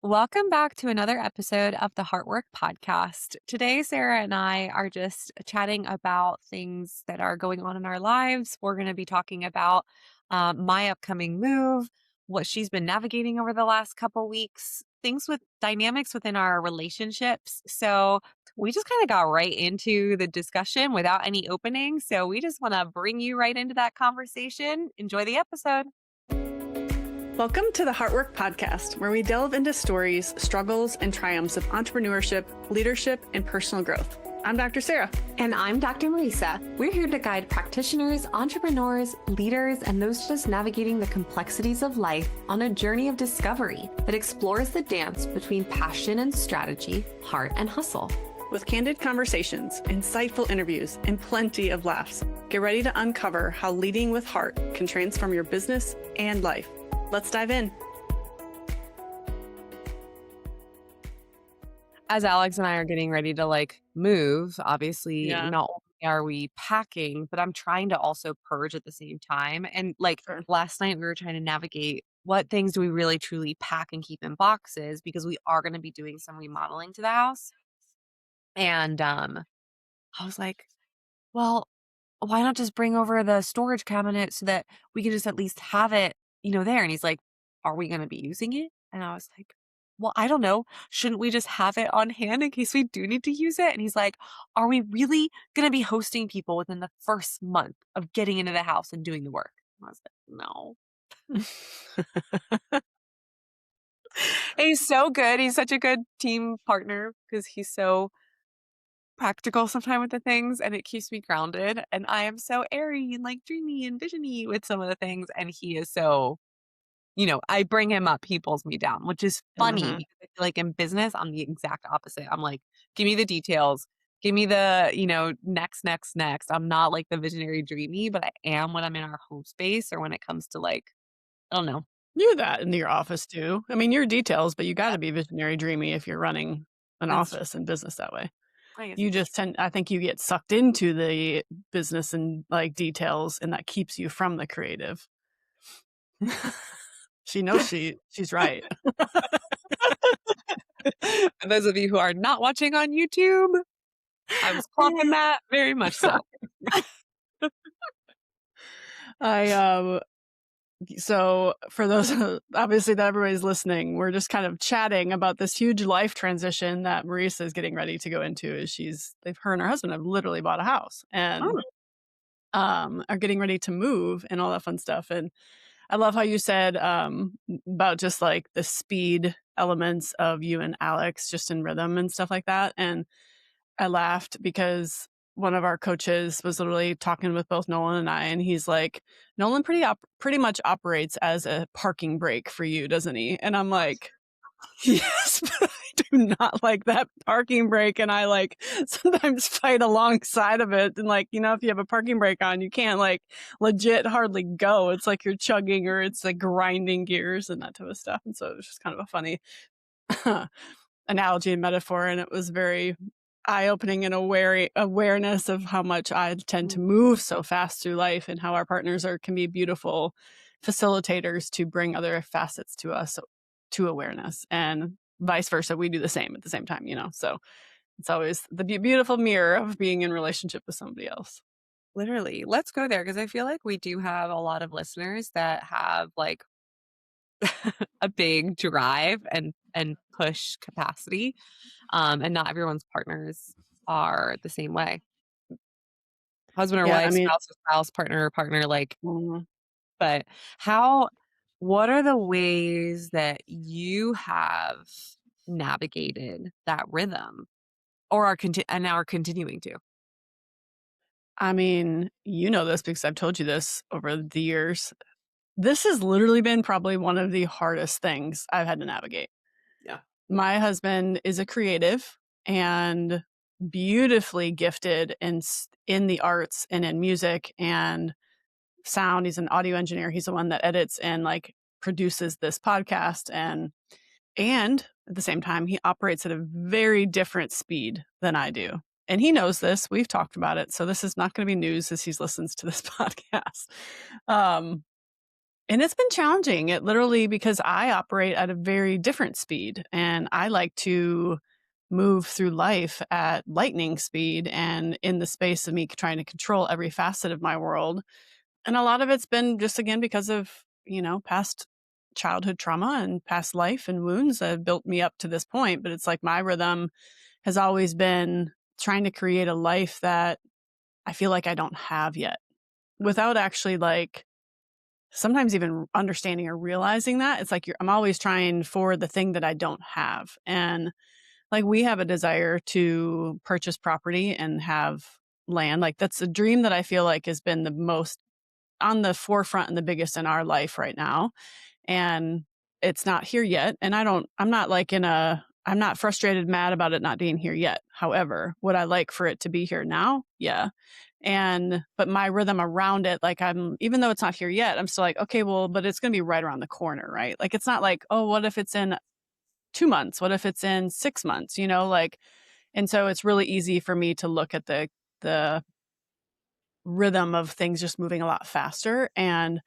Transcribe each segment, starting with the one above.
Welcome back to another episode of the Heartwork podcast. Today, Sarah and I are just chatting about things that are going on in our lives. We're going to be talking about my upcoming move, what she's been navigating over the last couple weeks, things with dynamics within our relationships. So, we just kind of got right into the discussion without any opening. So, we just want to bring you right into that conversation. Enjoy the episode. Welcome to the Heartwork podcast, where we delve into stories, struggles, and triumphs of entrepreneurship, leadership, and personal growth. I'm Dr. Sara. And I'm Dr. Marisa. We're here to guide practitioners, entrepreneurs, leaders, and those just navigating the complexities of life on a journey of discovery that explores the dance between passion and strategy, heart and hustle. With candid conversations, insightful interviews, and plenty of laughs, get ready to uncover how leading with heart can transform your business and life. Let's dive in. As Alex and I are getting ready to move, obviously, not only are we packing, but I'm trying to also purge at the same time. And Sure. last night, we were trying to navigate what things do we really truly pack and keep in boxes because we are going to be doing some remodeling to the house. And I was like, well, why not just bring over the storage cabinet so that we can just at least have it, there? And he's like, are we going to be using it? And I was like, well, I don't know. Shouldn't we just have it on hand in case we do need to use it? And he's like, are we really going to be hosting people within the first month of getting into the house and doing the work? And I was like, no. And he's so good. He's such a good team partner because he's so practical sometimes with the things and it keeps me grounded. And I am so airy and dreamy and visiony with some of the things. And he is so, I bring him up, he pulls me down, which is funny because I feel like in business, I'm the exact opposite. I'm like, give me the details. Give me the, next. I'm not like the visionary dreamy, but I am when I'm in our home space or when it comes to I don't know. You're that in your office too. I mean, you're details, but you got to be visionary dreamy if you're running an office and business that way. You just I think you get sucked into the business and details, and that keeps you from the creative. She knows she's right. For those of you who are not watching on YouTube, I was clocking that very much so. So for those, obviously that everybody's listening, we're just kind of chatting about this huge life transition that Marisa is getting ready to go into. Her and her husband have literally bought a house and are getting ready to move and all that fun stuff. And I love how you said about just the speed elements of you and Alex just in rhythm and stuff like that. And I laughed because one of our coaches was literally talking with both Nolan and I, and he's like, Nolan pretty much operates as a parking brake for you, doesn't he? And I'm like, yes, but I do not like that parking brake. And I sometimes fight alongside of it. And if you have a parking brake on, you can't legit hardly go. It's like you're chugging or it's grinding gears and that type of stuff. And so it was just kind of a funny analogy and metaphor. And it was very eye-opening and awareness of how much I tend to move so fast through life and how our partners can be beautiful facilitators to bring other facets to us, to awareness, and vice versa. We do the same at the same time, so it's always the beautiful mirror of being in relationship with somebody else. Literally. Let's go there because I feel like we do have a lot of listeners that have a big drive and push capacity. And not everyone's partners are the same way. Husband or wife, spouse or spouse, partner or partner, but what are the ways that you have navigated that rhythm or are continuing to? I mean, you know this because I've told you this over the years. This has literally been probably one of the hardest things I've had to navigate. Yeah. My husband is a creative and beautifully gifted in the arts and in music and sound. He's an audio engineer. He's the one that edits and produces this podcast. And at the same time, he operates at a very different speed than I do. And he knows this. We've talked about it. So this is not going to be news as he listens to this podcast. And it's been challenging. It literally because I operate at a very different speed and I like to move through life at lightning speed and in the space of me trying to control every facet of my world. And a lot of it's been just again because of, past childhood trauma and past life and wounds that have built me up to this point. But it's like my rhythm has always been trying to create a life that I feel like I don't have yet without actually like sometimes even understanding or realizing that. It's like I'm always trying for the thing that I don't have. And like we have a desire to purchase property and have land. Like that's a dream that I feel like has been the most on the forefront and the biggest in our life right now. And it's not here yet. And I'm not like I'm not frustrated, mad about it not being here yet. However, would I like for it to be here now? Yeah. But my rhythm around it, like even though it's not here yet, I'm still like, okay, well, but it's going to be right around the corner, right? Like, it's not like, oh, what if it's in 2 months? What if it's in 6 months? Like, and so it's really easy for me to look at the rhythm of things just moving a lot faster. And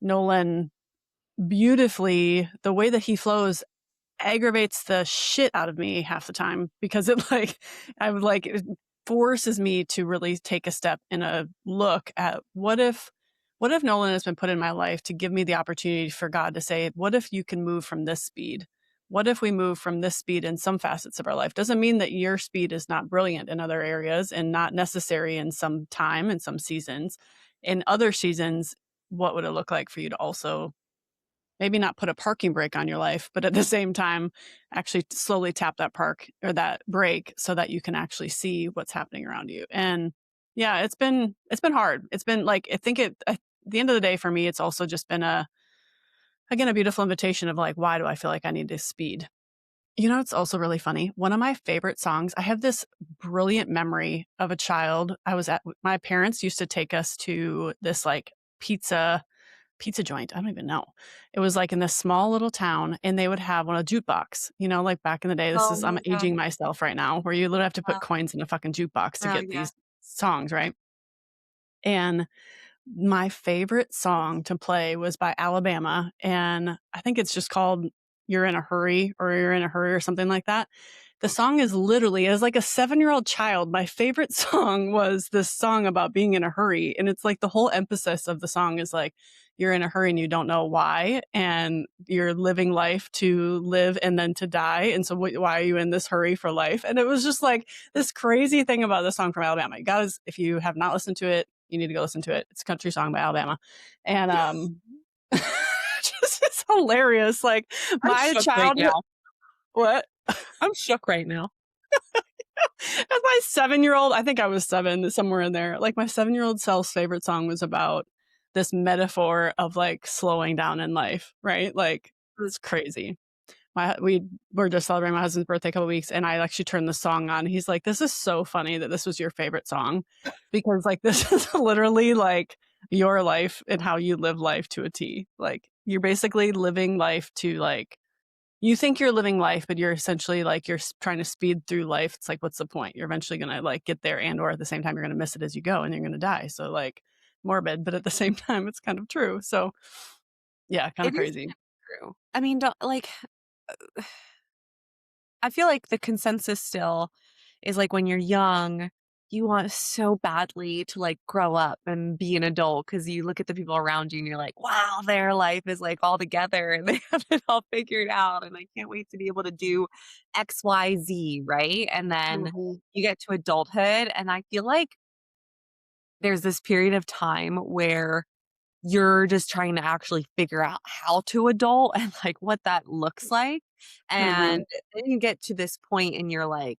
Nolan beautifully, the way that he flows aggravates the shit out of me half the time because it forces me to really take a step and a look at what if Nolan has been put in my life to give me the opportunity for God to say, what if you can move from this speed? What if we move from this speed in some facets of our life? Doesn't mean that your speed is not brilliant in other areas and not necessary in some time and some seasons. In other seasons, what would it look like for you to also maybe not put a parking brake on your life, but at the same time, actually slowly tap that park or that brake so that you can actually see what's happening around you. And yeah, it's been hard. It's been like, at the end of the day for me, it's also just been again, a beautiful invitation of like, why do I feel like I need to speed? It's also really funny. One of my favorite songs, I have this brilliant memory of a child. My parents used to take us to this like pizza joint. I don't even know. It was like in this small little town and they would have one a jukebox, like back in the day. Oh I'm my god. aging myself right now where you literally have to put Yeah. coins in a fucking jukebox to Oh get yeah. these songs, right? And my favorite song to play was by Alabama. And I think it's just called You're in a Hurry or You're in a Hurry or something like that. The song is literally, as like a 7-year-old child, my favorite song was this song about being in a hurry. And it's like the whole emphasis of the song is like, you're in a hurry and you don't know why. And you're living life to live and then to die. And so why are you in this hurry for life? And it was just like this crazy thing about the song from Alabama. You guys, if you have not listened to it, you need to go listen to it. It's a country song by Alabama. And just it's hilarious. Like I'm my shook right childhood, now. what? I'm shook right now. As my 7-year-old, I think I was 7, somewhere in there. Like my 7-year-old self's favorite song was about this metaphor of like slowing down in life, right? Like it's crazy. We were just celebrating my husband's birthday a couple weeks, and I actually turned the song on. He's like, "This is so funny that this was your favorite song, because like this is literally like your life and how you live life to a T. Like you're basically living life to like." You think you're living life, but you're essentially like you're trying to speed through life. It's like, what's the point? You're eventually going to like get there or at the same time, you're going to miss it as you go and you're going to die. So like morbid, but at the same time, it's kind of true. So yeah, kind of It is crazy. true. I mean, I feel like the consensus still is like when you're young, you want so badly to like grow up and be an adult because you look at the people around you and you're like, wow, their life is like all together and they have it all figured out. And I can't wait to be able to do X, Y, Z. Right. And then Mhm. you get to adulthood. And I feel like there's this period of time where you're just trying to actually figure out how to adult and like what that looks like. Mhm. And then you get to this point and you're like,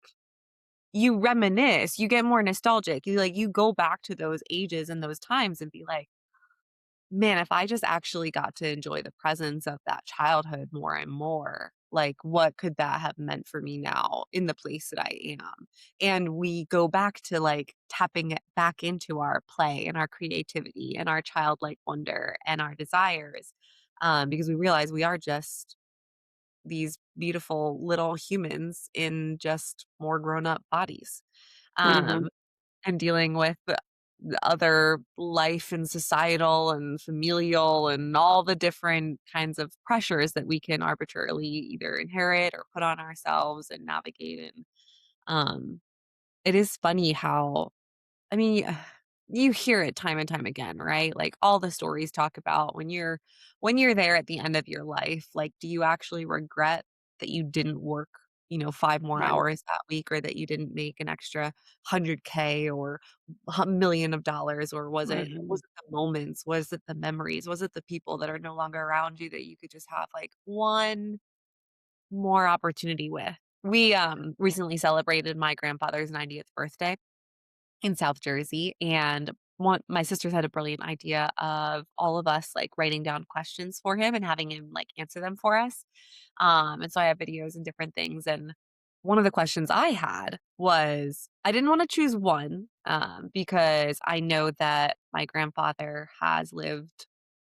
you reminisce, you get more nostalgic. You go back to those ages and those times and be like, man, if I just actually got to enjoy the presence of that childhood more and more, like what could that have meant for me now in the place that I am? And we go back to like tapping it back into our play and our creativity and our childlike wonder and our desires. Because we realize we are just these beautiful little humans in just more grown up bodies. Mhm. Um, and dealing with other life and societal and familial and all the different kinds of pressures that we can arbitrarily either inherit or put on ourselves and navigate. And um, it is funny how, I mean, you hear it time and time again, right? Like all the stories talk about when you're there at the end of your life, like do you actually regret that you didn't work, 5 more Right. hours that week, or that you didn't make an extra 100K or a million of dollars, or was Mhm. it the moments, was it the memories, was it the people that are no longer around you that you could just have like one more opportunity with? We recently celebrated my grandfather's 90th birthday in South Jersey, and one my sisters had a brilliant idea of all of us, like, writing down questions for him and having him, like, answer them for us. And so I have videos and different things, and one of the questions I had was I didn't wanna choose one, because I know that my grandfather has lived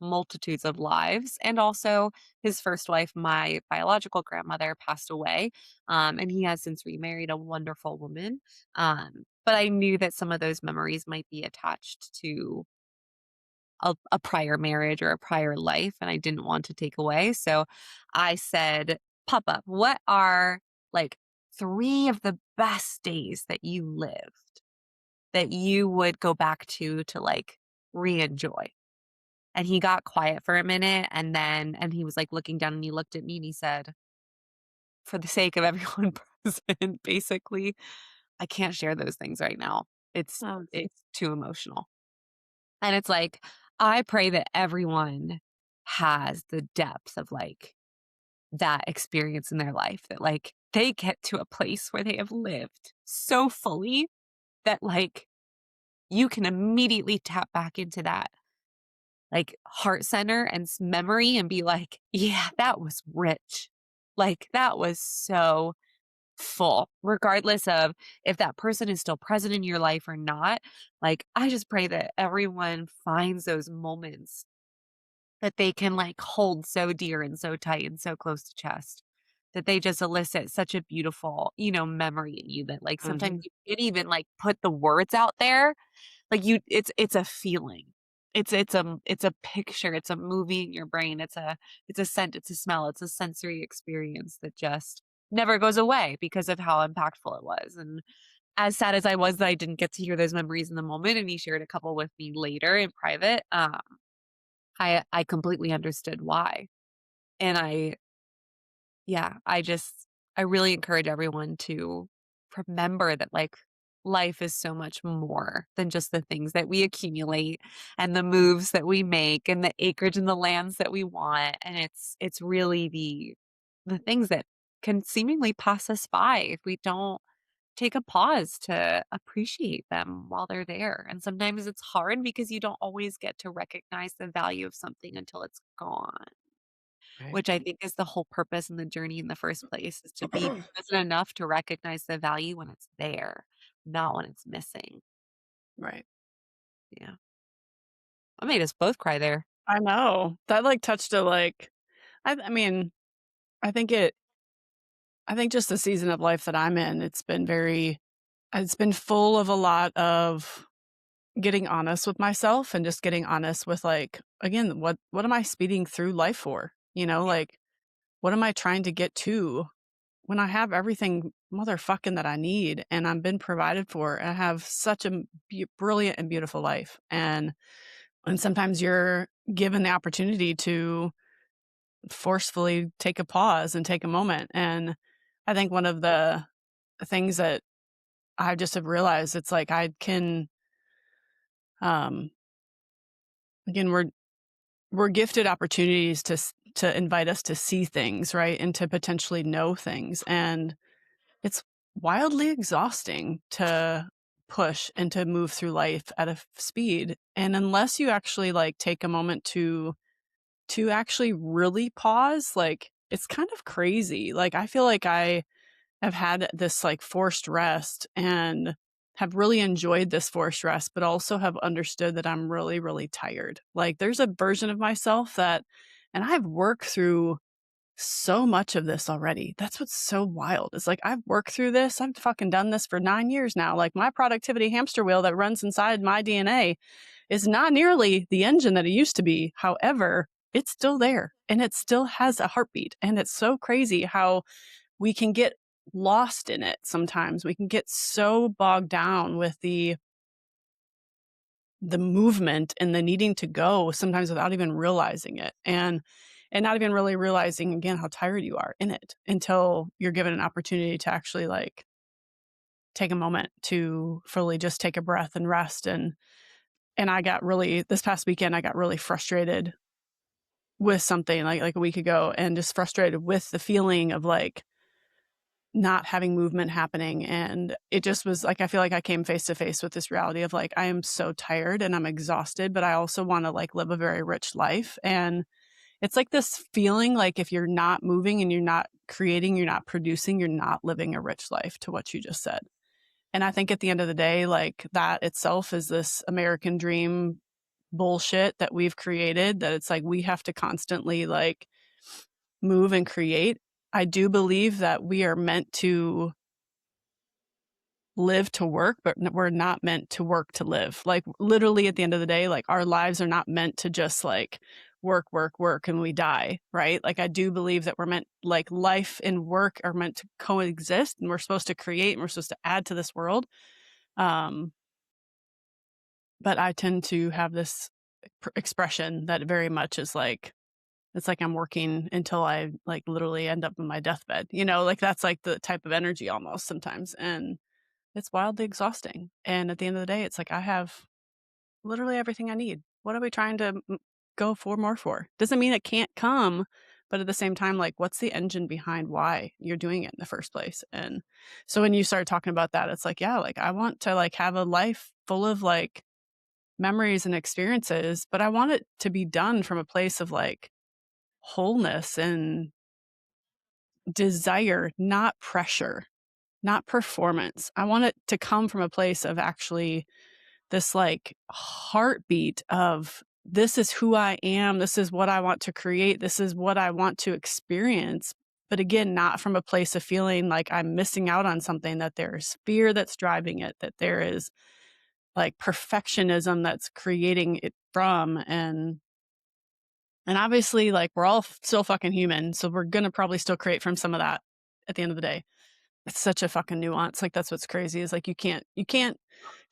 multitudes of lives, and also his first wife, my biological grandmother, passed away, and he has since remarried a wonderful woman. But I knew that some of those memories might be attached to a prior marriage or a prior life, and I didn't want to take away. So I said, "Pop up, what are like 3 of the best days that you lived that you would go back to like re-enjoy?" And he got quiet for a minute, and he was like looking down, and he looked at me and he said, "For the sake of everyone present, basically, I can't share those things right now. It's Oh, it's too emotional." And it's like, I pray that everyone has the depth of, like, that experience in their life, that, like, they get to a place where they have lived so fully that, like, you can immediately tap back into that, like, heart center and memory and be like, "Yeah, that was rich. Like, that was so full," regardless of if that person is still present in your life or not. Like, I just pray that everyone finds those moments that they can, like, hold so dear and so tight and so close to chest, that they just elicit such a beautiful, memory in you that, like, sometimes mhm. you can't even, like, put the words out there. Like, it's a feeling. It's a picture, it's a movie in your brain, it's a scent, it's a smell, it's a sensory experience that just never goes away because of how impactful it was. And as sad as I was that I didn't get to hear those memories in the moment, and he shared a couple with me later in private, I completely understood why. And yeah, I really encourage everyone to remember that, like, life is so much more than just the things that we accumulate and the moves that we make and the acreage and the lands that we want. And it's really the things that can seemingly pass us by if we don't take a pause to appreciate them while they're there. And sometimes it's hard because you don't always get to recognize the value of something until it's gone, Right. which I think is the whole purpose in the journey in the first place, is to be present enough to recognize the value when it's there, not when it's missing. Right. Yeah. I made us both cry there. I know. That, like, touched a, like I mean, I think it I think just the season of life that I'm in, it's been full of a lot of getting honest with myself and just getting honest with, like, again, what am I speeding through life for? Yeah. Like, what am I trying to get to when I have everything motherfucking that I need and I'm been provided for and I have such a brilliant and beautiful life. And sometimes you're given the opportunity to forcefully take a pause and take a moment. And I think one of the things that I just have realized, it's like I can, um, again, we're gifted opportunities to invite us to see things, right, and to potentially know things, and it's wildly exhausting to push and to move through life at a speed, and unless you actually like take a moment to actually really pause, like it's kind of crazy. Like I feel like I have had this like forced rest and have really enjoyed this forced rest, but also have understood that I'm really, really tired. Like there's a version of myself that, and I've worked through so much of this already. That's what's so wild. It's like, I've worked through this. I've fucking done this for 9 years now. Like, my productivity hamster wheel that runs inside my DNA is not nearly the engine that it used to be. However, it's still there and it still has a heartbeat. And it's so crazy how we can get lost in it sometimes. We can get so bogged down with the movement and the needing to go sometimes without even realizing it, and not even really realizing again how tired you are in it until you're given an opportunity to actually like take a moment to fully just take a breath and rest. And I got really, this past weekend I got really frustrated with something like a week ago, and just frustrated with the feeling of like not having movement happening. And it just was like, I feel like I came face to face with this reality of like, I am so tired and I'm exhausted, but I also want to like live a very rich life. And it's like this feeling like if you're not moving and you're not creating, you're not producing, you're not living a rich life, to what you just said. And I think at the end of the day, like that itself is this American dream bullshit that we've created, that it's like we have to constantly like move and create. I do believe that we are meant to live to work, but we're not meant to work to live. Like literally at the end of the day, like our lives are not meant to just like work, work, work, and we die, right? Like I do believe that we're meant, like life and work are meant to coexist, and we're supposed to create and we're supposed to add to this world. But I tend to have this expression that very much is like, it's like I'm working until I like literally end up in my deathbed, you know, like that's like the type of energy almost sometimes. And it's wildly exhausting. And at the end of the day, it's like I have literally everything I need. What are we trying to go for more for? Doesn't mean it can't come, but at the same time, like what's the engine behind why you're doing it in the first place? And so when you start talking about that, it's like, yeah, like I want to like have a life full of like memories and experiences, but I want it to be done from a place of like wholeness and desire, not pressure, not performance. I want it to come from a place of actually this like heartbeat of this is who I am. This is what I want to create. This is what I want to experience. But again, not from a place of feeling like I'm missing out on something, that there's fear that's driving it, that there is like perfectionism that's creating it from. And obviously like we're all still fucking human. So we're going to probably still create from some of that at the end of the day. It's such a fucking nuance. Like that's what's crazy is like you can't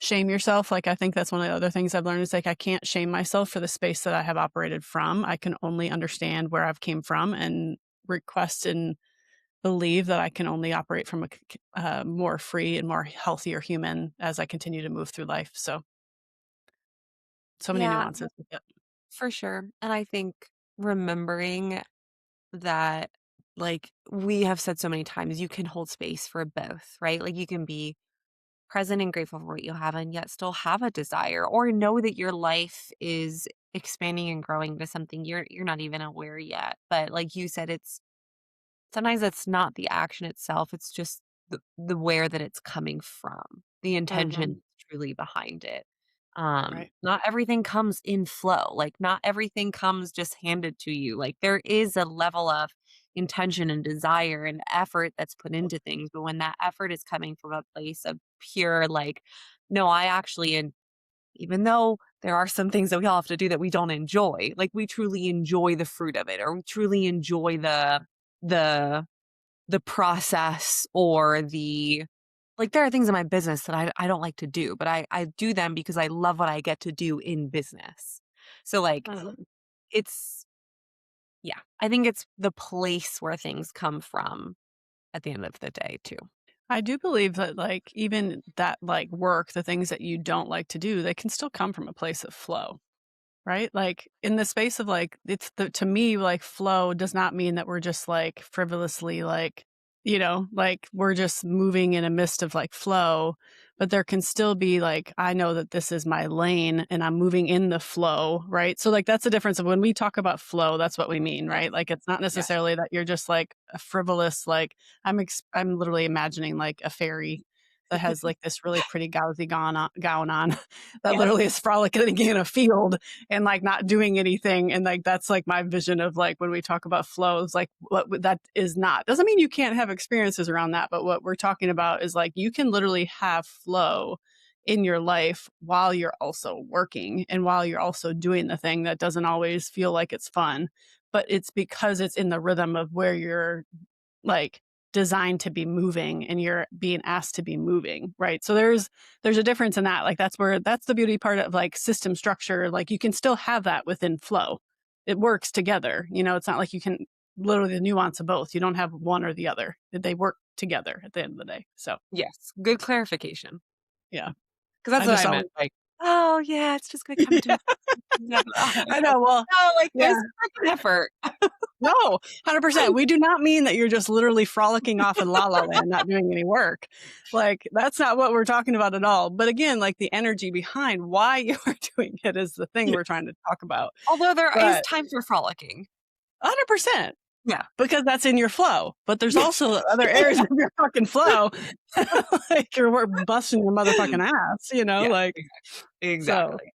shame yourself. Like I think that's one of the other things I've learned is like I can't shame myself for the space that I have operated from. I can only understand where I've came from and request and believe that I can only operate from a more free and more healthier human as I continue to move through life. So many Yeah, nuances with it. for sure. And I think remembering that, like we have said so many times, you can hold space for both, right? Like you can be present and grateful for what you have and yet still have a desire, or know that your life is expanding and growing to something you're not even aware yet. But like you said, it's sometimes it's not the action itself, it's just the where that it's coming from, the Mhm. intention truly behind it. Right. Not everything comes in flow, like, not everything comes just handed to you, like, there is a level of intention and desire and effort that's put into things, but when that effort is coming from a place of pure, like, "No, I actually," and even though there are some things that we all have to do that we don't enjoy, like, we truly enjoy the fruit of it, or we truly enjoy the the process, or the, like, there are things in my business that I don't like to do, but I do them because I love what I get to do in business. So, like, Mhm. it's yeah, I think it's the place where things come from at the end of the day too. I do believe that like even that like work, the things that you don't like to do, they can still come from a place of flow. Right? Like in the space of like, to me, like flow does not mean that we're just like frivolously, like, you know, like we're just moving in a mist of like flow, but there can still be like, I know that this is my lane and I'm moving in the flow. Right. So like, that's the difference of when we talk about flow, that's what we mean, Yes. right? Like, it's not Yeah. necessarily that you're just like a frivolous, like I'm literally imagining like a fairy that has like this really pretty gauzy gown on that Yeah. literally is frolicking in a field and like not doing anything. And like that's like my vision of like when we talk about flows, like what that is not. Doesn't mean you can't have experiences around that, but what we're talking about is like you can literally have flow in your life while you're also working and while you're also doing the thing that doesn't always feel like it's fun, but it's because it's in the rhythm of where you're like designed to be moving and you're being asked to be moving, right? So there's a difference in that. Like that's the beauty part of like system structure. Like you can still have that within flow. It works together. It's not like you can literally the nuance of both. You don't have one or the other. They work together at the end of the day. So Yes. Good clarification. yeah. Because that's I what just I always meant. Like, oh yeah, it's just gonna come to no, I know. Well, no, like yeah. there's freaking effort. No, 100%. We do not mean that you're just literally frolicking off in La La Land, not doing any work. Like, that's not what we're talking about at all. But again, like the energy behind why you are doing it is the thing we're trying to talk about. Although there is But time for frolicking. 100%. Yeah. Because that's in your flow. But there's also other areas of your fucking flow. Like you're busting your motherfucking ass, Yeah, like. exactly.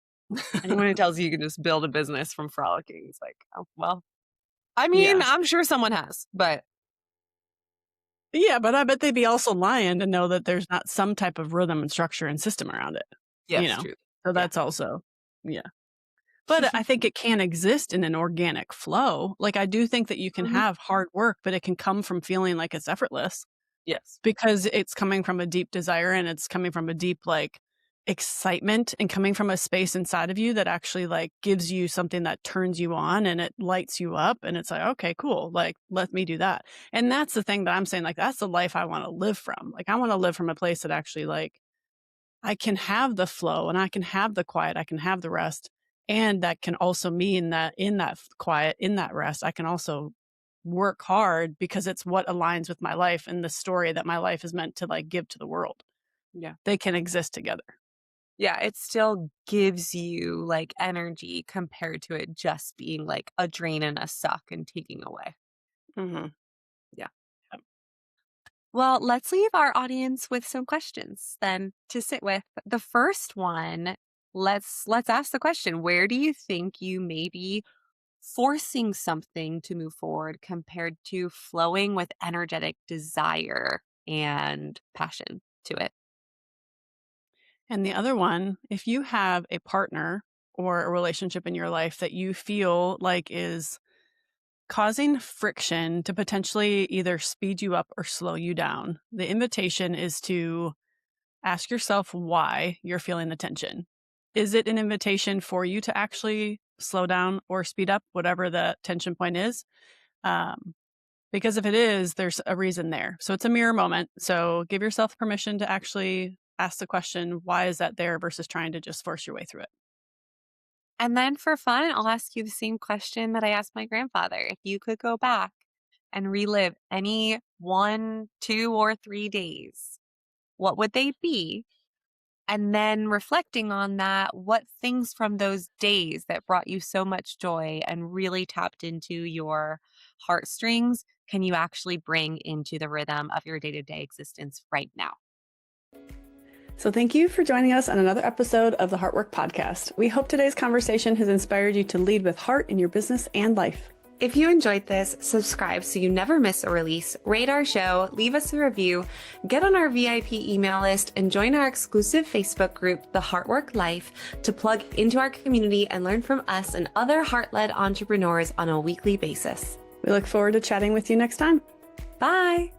Anyone who tells you can just build a business from frolicking is like, oh, well, I mean, Yeah. I'm sure someone has, but Yeah, but I bet they'd be also lying to know that there's not some type of rhythm and structure and system around it. yes, true. So that's also, yeah. But I think it can exist in an organic flow. Like I do think that you can have hard work, but it can come from feeling like it's effortless Yes. because it's coming from a deep desire and it's coming from a deep like excitement and coming from a space inside of you that actually like gives you something that turns you on and it lights you up and it's like, okay, cool. Like let me do that. And that's the thing that I'm saying, like that's the life I want to live from. Like I want to live from a place that actually like I can have the flow and I can have the quiet, I can have the rest. And that can also mean that in that quiet, in that rest, I can also work hard because it's what aligns with my life and the story that my life is meant to like give to the world. Yeah. They can exist together. Yeah, it still gives you like energy compared to it just being like a drain and a suck and taking away. Mm-hmm. Yeah. Well, let's leave our audience with some questions then to sit with. The first one, let's ask the question, where do you think you may be forcing something to move forward compared to flowing with energetic desire and passion to it? And the other one, if you have a partner or a relationship in your life that you feel like is causing friction to potentially either speed you up or slow you down, the invitation is to ask yourself why you're feeling the tension. Is it an invitation for you to actually slow down or speed up, whatever the tension point is? Because if it is, there's a reason there. So it's a mirror moment. So give yourself permission to actually ask the question, why is that there versus trying to just force your way through it? And then for fun, I'll ask you the same question that I asked my grandfather. If you could go back and relive any 1, 2, or 3 days, what would they be? And then reflecting on that, what things from those days that brought you so much joy and really tapped into your heartstrings can you actually bring into the rhythm of your day-to-day existence right now? So thank you for joining us on another episode of the Heartwork Podcast. We hope today's conversation has inspired you to lead with heart in your business and life. If you enjoyed this, subscribe so you never miss a release, rate our show, leave us a review, get on our VIP email list, and join our exclusive Facebook group, The Heartwork Life, to plug into our community and learn from us and other heart-led entrepreneurs on a weekly basis. We look forward to chatting with you next time. Bye!